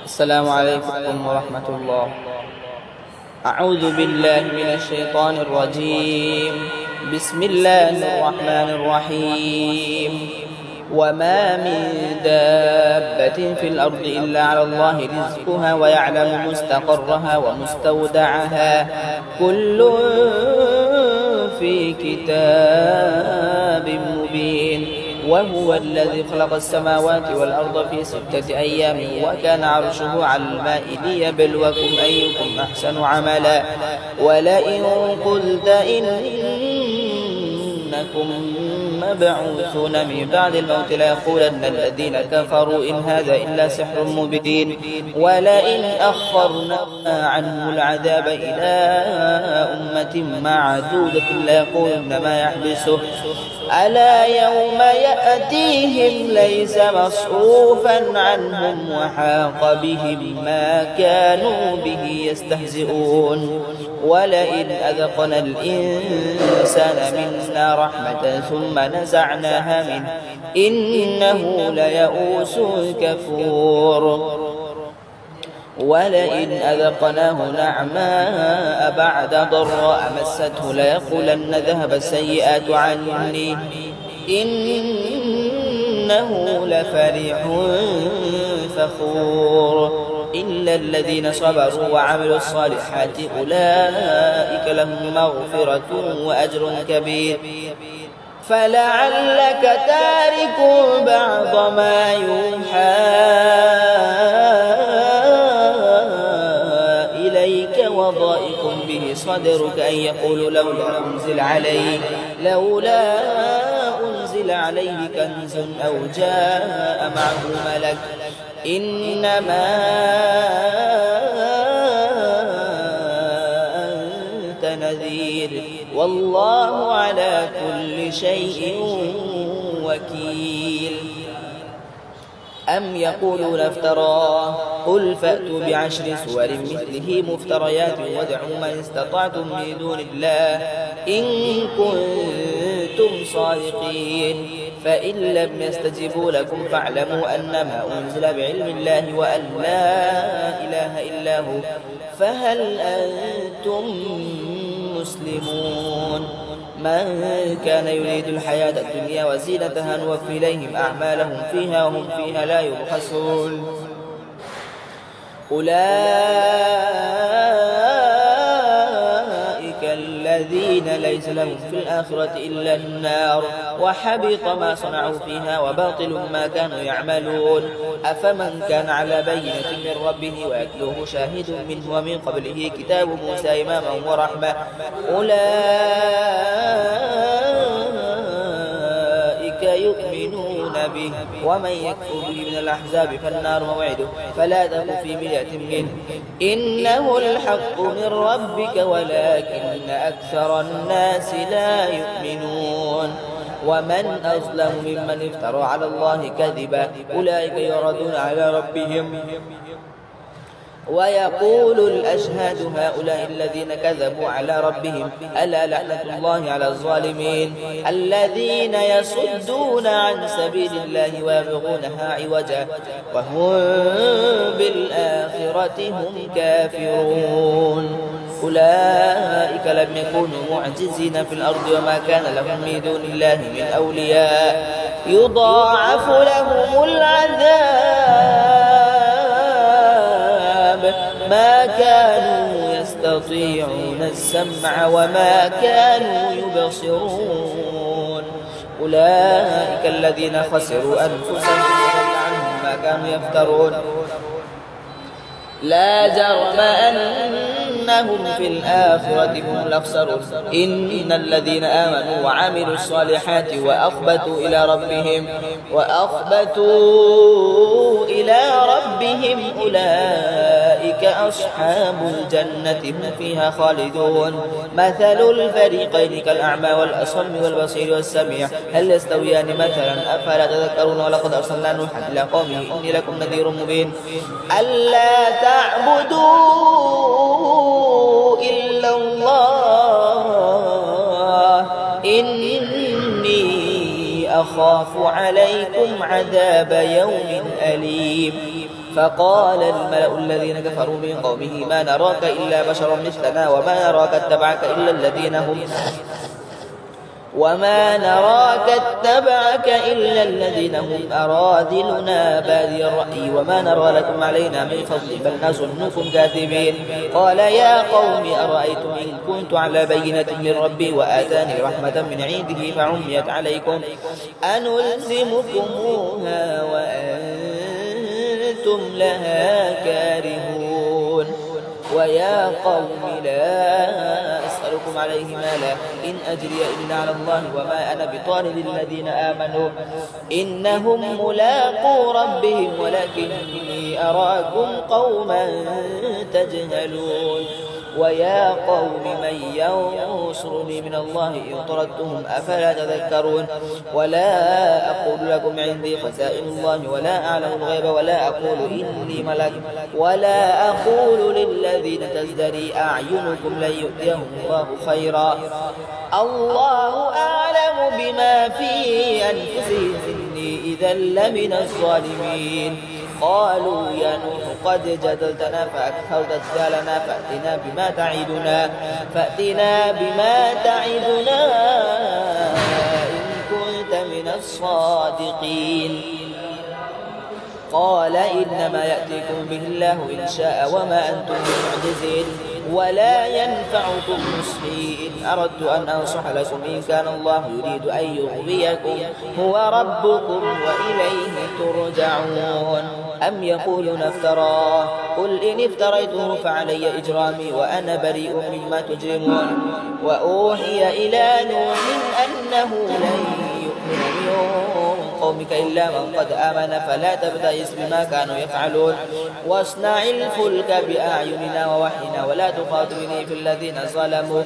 السلام عليكم ورحمة الله. أعوذ بالله من الشيطان الرجيم. بسم الله الرحمن الرحيم. وما من دابة في الأرض إلا على الله رزقها ويعلم مستقرها ومستودعها كل في كتاب مبين. وهو الذي خلق السماوات والأرض في 6 أيام وكان عرشه على الماء ليبلوكم أيكم أحسن عملا. ولئن قلت إنكم مبعوثون من بعد الموت ليقولن الذين كفروا إن هذا إلا سحر مبين. ولئن أخرنا عنه العذاب إلى أمة معدودة ليقولن ما يحبسه ألا يوم يأتيهم ليس مصروفا عنهم وحاق بهم ما كانوا به يستهزئون. ولئن أذقنا الإنسان منا رحمة ثم نزعناها منه إنه ليئوس كفور. ولئن أذقناه نعماء بعد ضراء مسته ليقولن ذهب السيئات عني إنه لفرح فخور. إلا الذين صبروا وعملوا الصالحات أولئك لهم مغفرة وأجر كبير. فلعلك تارك بعض ما يوحى إليك وضائق به صدرك أن يقولوا لولا أنزل عليه كنز أو جاء معه ملك إنما أنت نذير والله على كل شيء وكيل. أم يقولون افتراه قل فأتوا ب10 سور مثله مفتريات وادعوا من استطعتم من دون الله إن كنتم صادقين. فإن لم يستجيبوا لكم فاعلموا أنما أنزل بعلم الله وأن لا إله إلا هو فهل أنتم مسلمون. من كان يريد الحياة الدنيا وزينتها نوفي إليهم أعمالهم فيها وهم فيها لا يبخسون. أولئك الذين ليس لهم في الآخرة إلا النار وحبط ما صنعوا فيها وباطل ما كانوا يعملون. أفمن كان على بينة من ربه ويتلوه شاهد منه ومن قبله كتاب موسى إماما ورحمة أولئك يؤمنون به. ومن يكفر به من الأحزاب فالنار موعده فلا تك في مرية منه إنه الحق من ربك ولكن أكثر الناس لا يؤمنون. ومن أظلم ممن افترى على الله كذبا أولئك يعرضون على ربهم ويقول الأشهاد هؤلاء الذين كذبوا على ربهم ألا لعنة الله على الظالمين الذين يصدون عن سبيل الله ويبغونها عوجا وهم بالآخرة هم كافرون. أولئك لم يكونوا معجزين في الأرض وما كان لهم من دون الله من أولياء يضاعف لهم العذاب ما كانوا يستطيعون السمع وما كانوا يبصرون. أولئك الذين خسروا أنفسهم وضل عنهم ما كانوا يفترون. لا جرم أنهم في الآخرة هم الأخسرون. إن الذين آمنوا وعملوا الصالحات وأخبتوا إلى ربهم أولئك أصحاب الجنة هم فيها خالدون. مثل الفريقين كالأعمى والأصم والبصير والسميع هل يستويان مثلا أفلا تذكرون. ولقد أرسلنا نوحا إلى قومه إني لكم نذير مبين ألا تعبدوا إلا الله إني أخاف عليكم عذاب يوم أليم. فقال الملأ الذين كفروا من قومه ما نراك إلا بشرا مثلنا وما نراك اتبعك إلا الذين هم أراذلنا بادي الرأي وما نرى لكم علينا من فضل بل نظنكم كاذبين. قال يا قوم أرأيتم إن كنت على بينة من ربي وآتاني رحمة من عنده فعميت عليكم أنلزمكموها وأنتم لها كارهون. ويا قوم لا أسألكم عليه مالا إن أجري إلا على الله وما أنا بطارد الذين آمنوا إنهم ملاقو ربهم ولكني أراكم قوما تجهلون. ويا قوم من ينصرني من الله إن طردتهم أفلا تذكرون. ولا أقول لكم عندي خزائن الله ولا أعلم الغيب ولا أقول إني ملك ولا أقول للذين تزدري أعينكم لن يؤتيهم الله خيرا الله أعلم بما في أنفسهم إني إذا لمن الظالمين. قالوا يا نوح قد جدلتنا فأكثرت جدالنا فأتنا بما تعدنا إن كنت من الصادقين. قال إنما يأتيكم به الله إن شاء وما أنتم بمعجزين ولا ينفعكم نصحي إن أردت أن أنصح لكم إن كان الله يريد أن يغويكم هو ربكم وإليه ترجعون. أم يقولون افتراه قل إن افتريته فعلي إجرامي وأنا بريء مما تجرمون. وأوحي إلى نوح أنه لن يؤمن من قومك إلا من قد آمن فلا تبتئس بما كانوا يفعلون واصنع الفلك بأعيننا ووحينا ولا تخاطبني في الذين ظلموا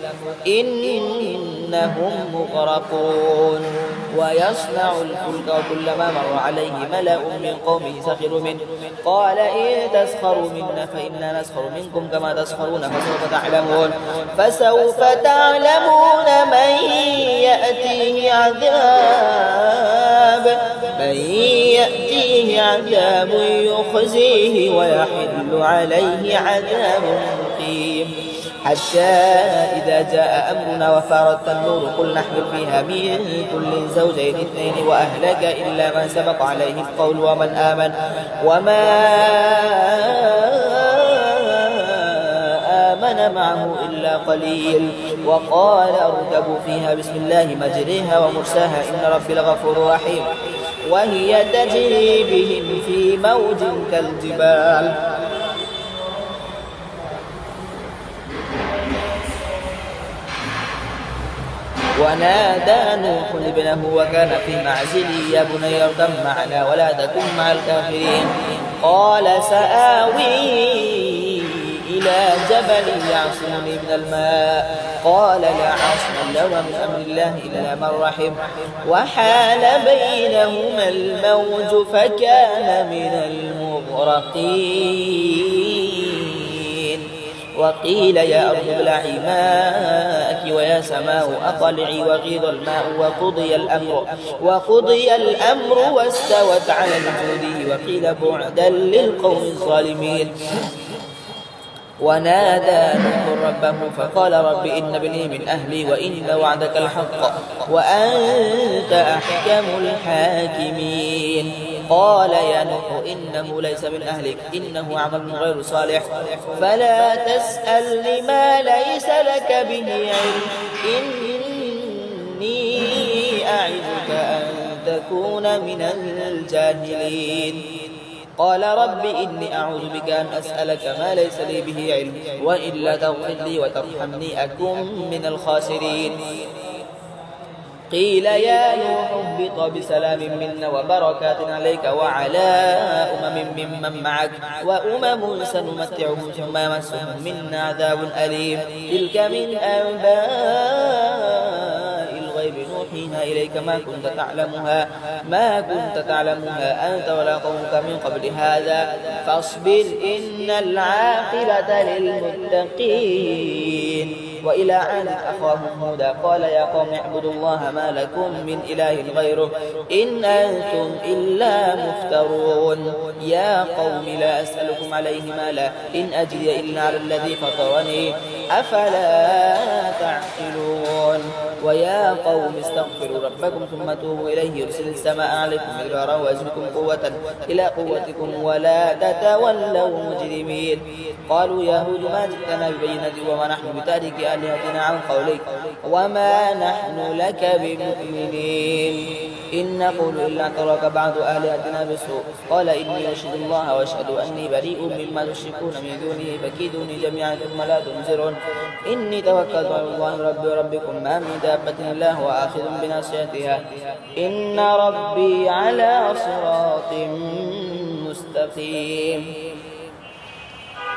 إنهم مغرقون. ويصنع الفلك وكلما مر عليه ملأ من قومه سخروا منه قال إن تسخروا منا فإنا نسخر منكم كما تسخرون فسوف تعلمون من يأتيه عذاب يخزيه ويحل عليه عذاب مقيم. حتى إذا جاء أمرنا وفارت النور قل نحمل فيها من كل زوجين اثنين وأهلك إلا من سبق عليه القول ومن آمن وما آمن معه إلا قليل. وقال اركبوا فيها بسم الله مجريها ومرساها إن ربي لغفور رحيم. وهي تجري بهم في موج كالجبال. ونادى نوح ابنه وكان في معزل يا بني اركب معنا ولا تكن مع الكافرين. قال سآوي إلى جبل يعصمني من الماء قال لا عاصم اليوم من أمر الله إلا من رحم وحال بينهما الموج فكان من المغرقين. وقيل يا أرض ابلعي ماءك ويا سماء أقلعي وغيض الماء وقضي الأمر واستوت على الجود وقيل بعدا للقوم الظالمين. ونادى نوح ربه فقال رب إن ابني من أهلي وإن وعدك الحق وأنت أحكم الحاكمين. قال يا نوح إنه ليس من أهلك إنه عمل غير صالح فلا تسأل لما ليس لك به علم إني أعظك أن تكون من الجاهلين. قال رب إني أعوذ بك أن أسألك ما ليس لي به علم وإلا تغفر لي وترحمني أكن من الخاسرين. قيل يا نوح اهبط بسلام منا وبركات عليك وعلى ممن معك وأمم سنمتعهم ثم يمسهم منا عذاب أليم. تلك من أنباء الغيب نوحيها إليك ما كنت تعلمها أنت ولا قومك من قبل هذا فاصبر إن العاقبة للمتقين. وإلى عاد أخاهم هودا قال يا قوم اعبدوا الله ما لكم من إله غيره إن أنتم إلا مفترون. يا قوم لا أسألكم عليه مالا إن أجري إلا على الذي فطرني أفلا تعقلون. ويا قوم استغفروا ربكم ثم توبوا إليه يرسل السماء عليكم مدرارا ويزدكم قوة إلى قوتكم ولا تتولوا مجرمين. قالوا يا هود ما جئتنا ببينة وما نحن بتارك آلهتنا عن قولك وما نحن لك بمؤمنين إن نقول إلا اعتراك بعض آلهتنا بسوء قال إني أشهد الله وأشهد أني بريء مما تشركون من دونه فكيدوني جميعا ثم لا تنظرون. إني توكلت على الله ربي وربكم ما من دابة إلا هو آخذ بناصيتها إن ربي على صراط مستقيم.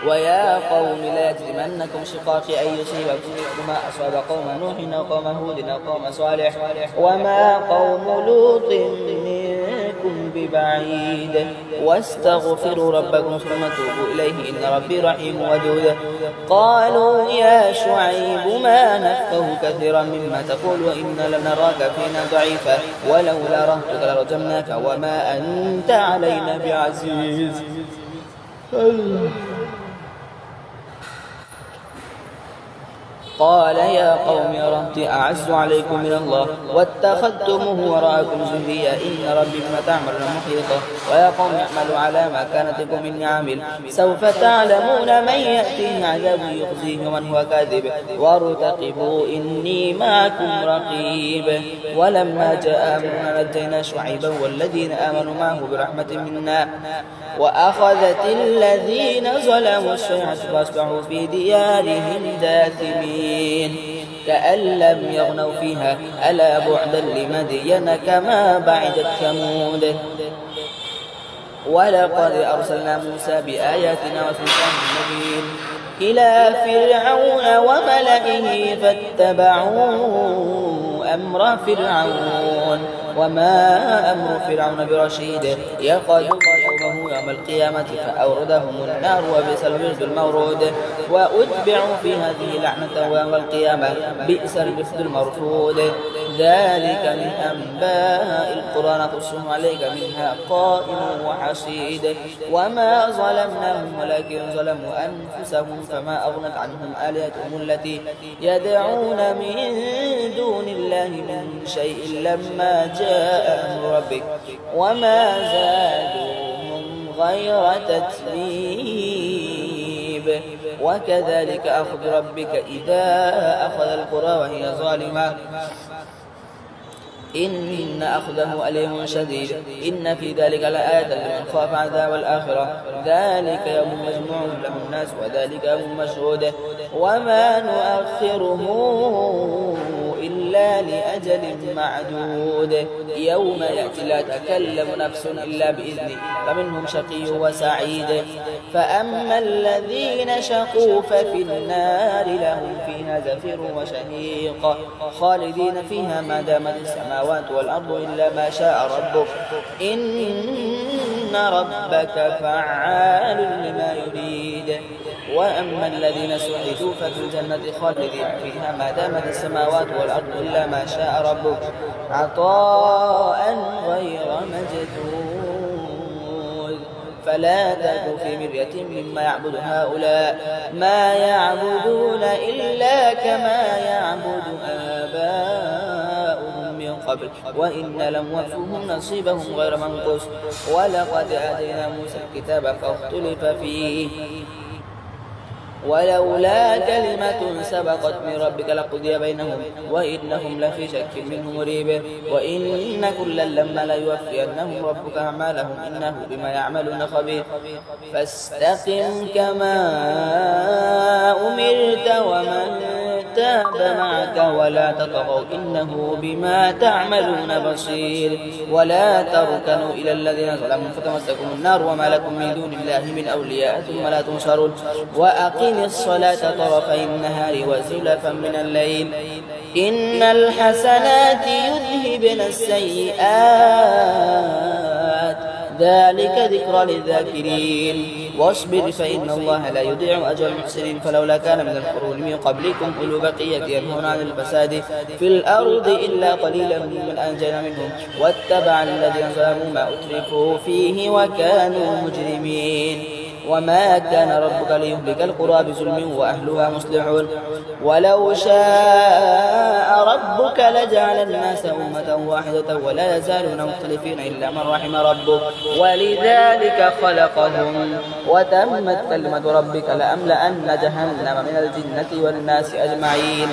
ويا قوم لا يجرمنكم شقاقي أن يصيبكم مثل ما أصاب قوم نوح أو قوم هود أو قوم صالح وما قوم لوط منكم ببعيد واستغفروا ربكم ثم توبوا إليه إن ربي رحيم ودود. قالوا يا شعيب ما نفقه كثيرا مما تقول وإنا لنراك فينا ضعيفا ولولا رهتك لرجمناك وما أنت علينا بعزيز. قال يا قوم رهطي أعز عليكم من الله واتخذتموه وراءكم زهريا إن ربي بما تعملون محيطا. ويا قوم اعملوا على ما كانت لكم مني عامل سوف تعلمون من يأتيه عذاب يخزيه ومن هو كاذب وارتقبوا إني معكم رقيب. ولما جاء أمرنا نجينا شعيبا والذين آمنوا معه برحمة منا وأخذت الذين ظلموا الصيحة فأصبحوا في ديارهم جاثمين كأن لم يغنوا فيها ألا بعدا لمدين كما بعدت ثمود. ولقد أرسلنا موسى بآياتنا وسلطان مبين إلى فرعون وملئه فاتبعوا أمر فرعون وما أمر فرعون برشيد يقعد قومه يوم القيامة فأوردهم النار وبئس الورد المورود. وأتبعوا في هذه لعنة ويوم القيامة بئس الرفد المرفود. ذلك من أنباء القرى نقصه عليك منها قائم وحصيد. وما ظلمناهم ولكن ظلموا أنفسهم فما أغنت عنهم آلهتهم التي يدعون من دون الله من شيء لما جاء أمر ربك وما زادوهم غير تتبيب. وكذلك أخذ ربك إذا أخذ القرى وهي ظالمة إن أخذه أليم شديد. إن في ذلك لآية لمن خاف عذاب الآخرة ذلك يوم مجموع له الناس وذلك يوم مشهود وما نؤخره إلا لأجل معدود. يوم يأتي لا تكلم نفس إلا بإذنه فمنهم شقي وسعيد. فأما الذين شقوا ففي النار لهم فيها زفير وشهيق خالدين فيها ما دامت السماوات والأرض إلا ما شاء ربك إن ربك فعال لما يريد. وأما الذين سعدوا ففي الجنة خالدين فيها ما دامت السماوات والأرض إلا ما شاء ربك عطاء غير مجدود. فلا تك في مرية مما يعبد هؤلاء ما يعبدون إلا كما يعبد آباؤهم من قبل وإن لم وفوهم نصيبهم غير منقوص. ولقد آتينا موسى الكتاب فاختلف فيه ولولا كلمة سبقت من ربك لقضي بينهم وإنهم لفي شك منه مريب. وإن كلا لما ليوفينهم ربك أعمالهم إنه بما يعملون خبير. فاستقم كما أمرت ومن تاب معك ولا تطغوا إنه بما تعملون بصير. ولا تركنوا إلى الذين ظلموا فتمسكم النار وما لكم من دون الله من أولياء ثم لا تنصرون. وأقم الصلاة طرفي النهار وزلفا من الليل إن الحسنات يذهبن السيئات ذلك ذكرى للذاكرين واصبر فإن الله لا يضيع أجر المحسنين فلولا كان من القرون من قبلكم أولو بقية ينهون عن الفساد في الأرض إلا قليلا ممن أنجينا منهم واتبع الذين ظلموا ما أترفوا فيه وكانوا مجرمين وما كان ربك ليهلك القرى بظلم وأهلها مصلحون ولو شاء ربك لجعل الناس أمة واحدة ولا يزالون مختلفين إلا من رحم ربك ولذلك خلقهم وتمت كلمة ربك لأملأن جهنم من الجنة والناس أجمعين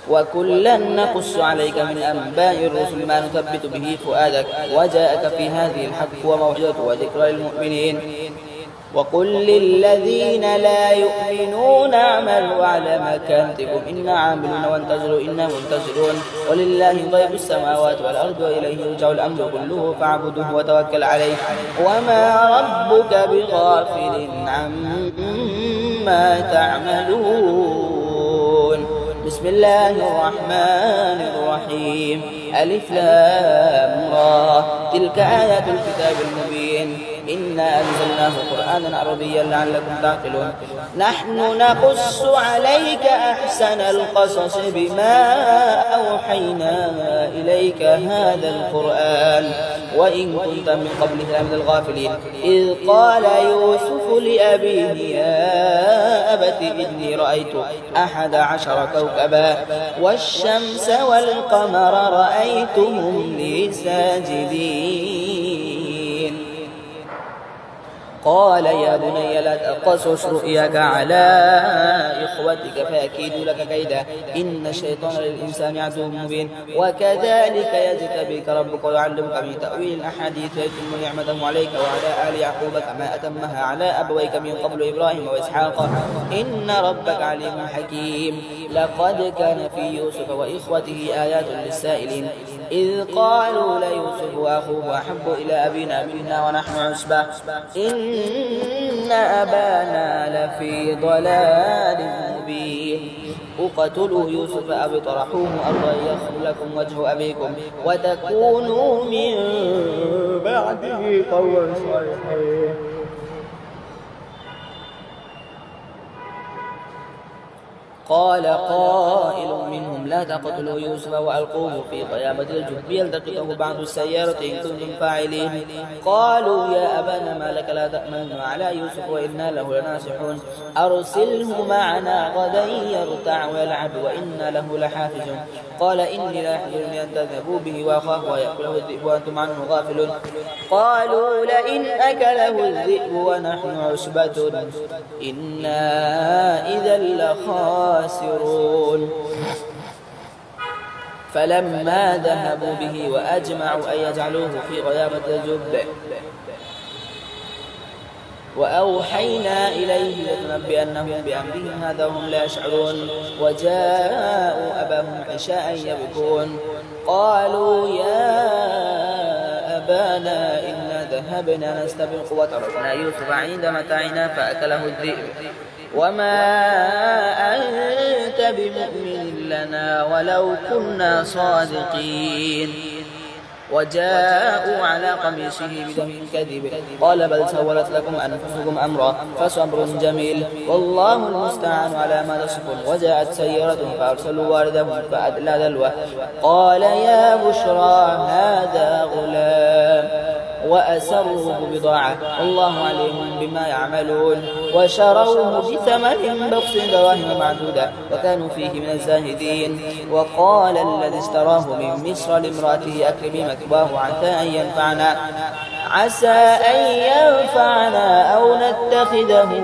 وكلا نقص عليك من أنباء الرسل ما نثبت به فؤادك وجاءك في هذه الحق وموعظة وذكرى للمؤمنين وقل للذين لا يؤمنون اعملوا على مكانتكم إنا عاملون وانتظروا إنا منتظرون ولله غيب السماوات والأرض وإليه يرجع الأمر كله فاعبده وتوكل عليه وما ربك بغافل عما تعملون بسم الله الرحمن الرحيم ألف لام را تلك آيات الكتاب المبين إنا أنزلناه قرآنا عربيا لعلكم تعقلون نحن نقص عليك أحسن القصص بما أوحينا إليك هذا القرآن وإن كنت من قبله من الغافلين إذ قال يوسف لأبيه يا أبت إني رأيت 11 كوكبا والشمس والقمر رأيتهم لي ساجدين قال يا بني لا تقصص رؤياك على إخوتك فيكيدوا لك كيدا إن الشيطان للإنسان عدو مبين وكذلك يجتبيك ربك ويعلمك من تأويل الأحاديث ويتم نعمته عليك وعلى آل يعقوب كما أتمها على أبويك من قبل إبراهيم وإسحاق إن ربك عليم حكيم لقد كان في يوسف وإخوته آيات للسائلين إذ قالوا ليوسف وأخوه أحب إلى أبينا منا ونحن عصبة إن أبانا لفي ضلال مبين اقتلوا يوسف أو اطرحوه أرضا يخل لكم وجه أبيكم وتكونوا من بعده قوما صالحين قال قائل منهم لا تقتلوا يوسف وألقوه في غيابة الجب يلتقطه بعض السيارة إن كنتم فاعلين قالوا يا أبانا ما لك لا تأمن على يوسف وإنا له لناصحون أرسله معنا غدا يرتع ويلعب وإنا له لحافظون قال إني لا يحزنني أن تذهبوا به وأخاه ويأكله الذئب وأنتم عنه غافلون قالوا لئن أكله الذئب ونحن عصبة إنا إذا لخاسرون فلما ذهبوا به وأجمعوا أن يجعلوه في غيابة الجب وأوحينا إليه لتنبئنهم بأمرهم هذا وهم لا يشعرون وجاءوا أباهم عشاء يبكون قالوا يا أبانا إنا ذهبنا نستبق وتركنا يوسف عند متاعنا فأكله الذئب وما أنت بمؤمن لنا ولو كنا صادقين وجاءوا على قميصه بدم كذب قال بل سولت لكم أنفسكم أمرا فصبر جميل والله المستعان على ما تصفون وجاءت سيارة فأرسلوا واردهم فأدلى دلوه قال يا بشرى هذا غلام وأسروه بضاعة الله عليم بما يعملون وشروه بثمن بخس دراهم معدودة وكانوا فيه من الزاهدين وقال الذي اشتراه من مصر لامرأته أكرمي مثواه عسى أن ينفعنا أو نتخذه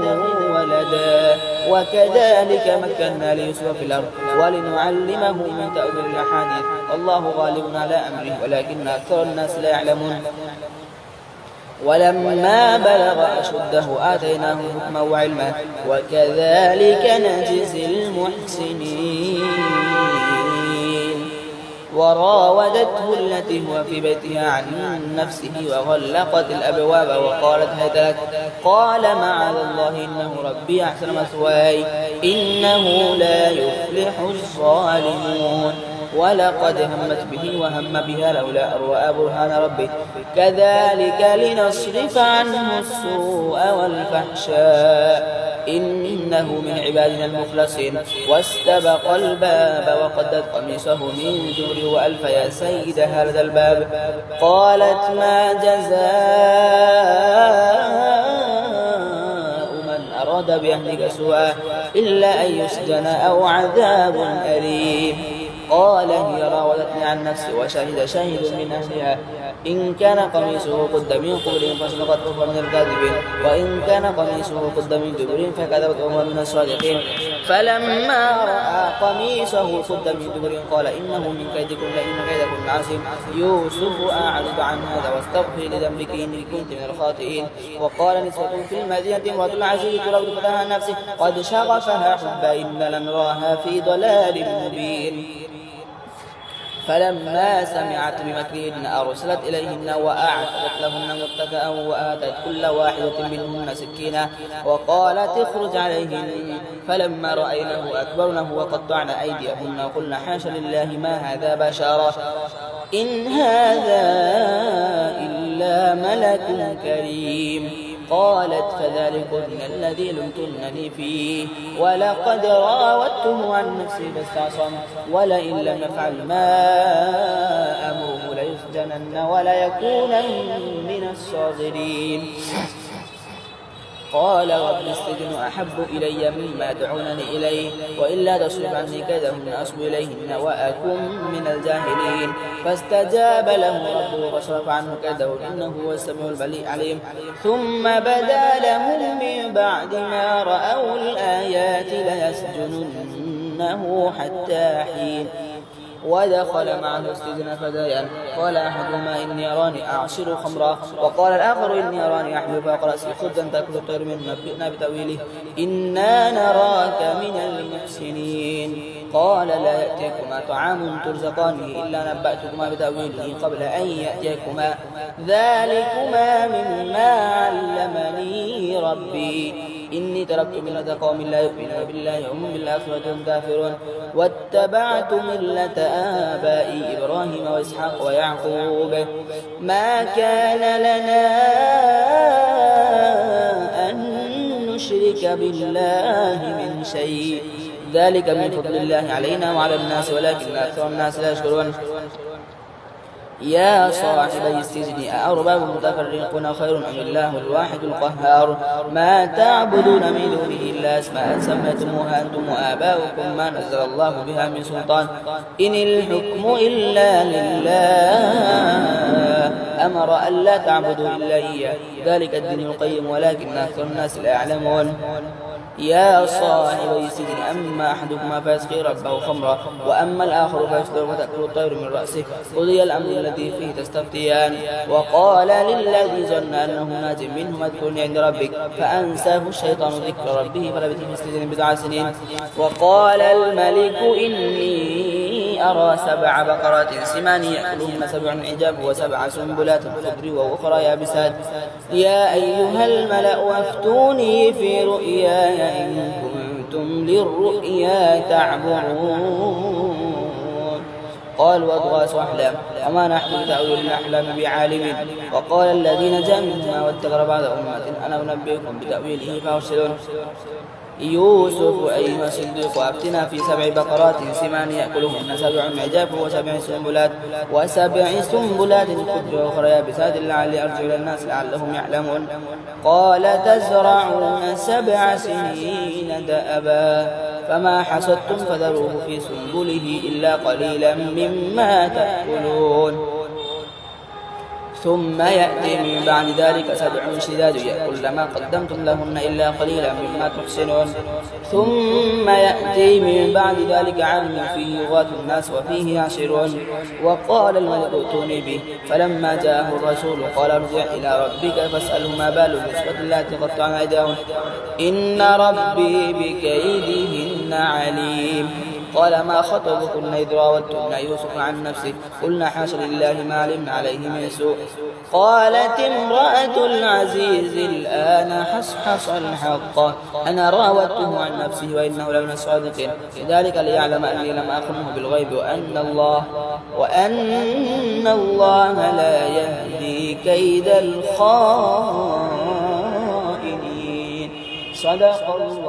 ولدا وكذلك مكنا ليوسف في الأرض ولنعلمه من تأويل الأحاديث والله غالب على أمره ولكن أكثر الناس لا يعلمون ولما بلغ أشده آتيناه حكما وعلما وكذلك نجزي المحسنين وراودته التي هو في بيتها عن نفسه وغلقت الأبواب وقالت هيت لك. قال معاذ الله إنه ربي أحسن مثواي إنه لا يفلح الظالمون. ولقد همت به وهم بها لولا أن رأى برهان ربه كذلك لنصرف عنه السوء والفحشاء إنه من عبادنا المخلصين. واستبق الباب وقدت قميصه من دبر وألف يا سيدها لدى الباب. قالت ما جزاء من أراد بأهلك سوءا إلا أن يسجن أو عذاب أليم. قال هي راودتني عن نفسي وشهد شاهد من أهلها إن كان قميصه قد من قبل فصدقت وهو من الكاذبين وإن كان قميصه قد من دبر فكذبت وهو من الصادقين. فلما رأى قميصه قد من دبر قال إنه من كيدكن إن كيدكن عظيم. يوسف أعرض عن هذا واستغفر لذنبك إني كنت من الخاطئين. وقال نسوة في المدينة امرأة العزيز تراود فتاها عن نفسه قد شغفها حبا إنا لنراها في ضلال مبين. فلما سمعت بمكرهن أرسلت إليهن وأعتدت لهن متكئا وآتت كل واحدة منهن سكينا وقالت اخرج عليهن. فلما رأينه أكبرنه وقطعن أيديهن وقلن حاشا لله ما هذا بشرا إن هذا إلا ملك كريم. قالت فذلكن الذي لمتنني فيه ولقد راودته عن نفسي فاستعصم ولئن لم يفعل ما أمره ليسجنن وليكونن من الصاغرين. قال رب السجن أحب إلي مما دعونني إليه وإلا تصرف عني كيدهن أصب إليهن وأكن من الجاهلين. فاستجاب له ربه فصرف عنه كيده إنه هو السميع العليم. ثم بدا لهم من بعد ما رأوا الآيات ليسجننه حتى حين. ودخل معه السجن فتيان قال أحدهما إني أراني أعصر خمرا وقال الآخر إني أراني أحمل فوق رأسي خبزا تأكل الطير منه نبئنا بتأويله إنا نراك من المحسنين. قال لا يأتيكما طعام ترزقانه إلا نبأتكما بتأويله قبل أن يأتيكما ذلكما مما علمني ربي إني تركت ملة قوم لا يؤمنون بالله وهم بالآخرة هم كافرون واتبعت ملة آبائي إبراهيم وإسحاق ويعقوب ما كان لنا أن نشرك بالله من شيء ذلك من فضل الله علينا وعلى الناس ولكن أكثر الناس لا يشكرون. يا صاحبي السجن أأرباب متفرقون خير أم الله الواحد القهار ما تعبدون من دونه إلا أسماء سميتموها أنتم وآباؤكم ما نزل الله بها من سلطان إن الحكم إلا لله أمر ألا تعبدوا إلا إياه ذلك الدين القيم ولكن أكثر الناس لا يعلمون. يا صاحبي السجن أما أحدكما فيسقي ربه خمرا وأما الآخر فيصدر وتأكل الطير من رأسه قضي الأمر الذي فيه تستفتيان. وقال للذي ظن أنه ناج منهما اذكرني عند ربك فأنساه الشيطان ذكر ربه فلبث في السجن بضع سنين. وقال الملك إني أرى 7 بقرات سمان يأكلهن 7 عجاف و7 سنبلات خضر وأخرى يابسات يا أيها الملأ أفتوني في رؤياي إن كنتم للرؤيا تعبرون. قال وأضغاث أحلام وما نحن بتأويل الأحلام بعالمين. وقال الذي نجا منهما واتقى بعد أمة أنا أنبئكم بتأويله فأرسلون. يوسف أيها الصديق أفتنا في 7 بقرات سمان يأكلهن 7 عجاف و7 سنبلات خضر وأخرى يابسات لعلي أرجع إلى الناس لعلهم يعلمون. قال تزرعون 7 سنين دأبا فما حصدتم فذروه في سنبله إلا قليلا مما تأكلون. ثم يأتي من بعد ذلك 7 شداد يأكل ما قدمتم لهن إلا قليلا مما تحسنون. ثم يأتي من بعد ذلك عام فيه يغاث الناس وفيه يعصرون. وقال الملك ائتوني به فلما جاءه الرسول قال ارجع إلى ربك فاسأله ما بال النسوة اللاتي قطعن أيديهن إن ربي بكيدهن عليم. قال ما خطبكن إذ راوتن يوسف عن نفسه قلنا حاشا لله ما علمنا عليه من سوء. قالت امرأة العزيز الآن حصحص الحق أنا راودته عن نفسه وإنه لمن الصادقين ذلك ليعلم أني لم أخنه بالغيب وأن الله لا يهدي كيد الخائنين. صدق الله.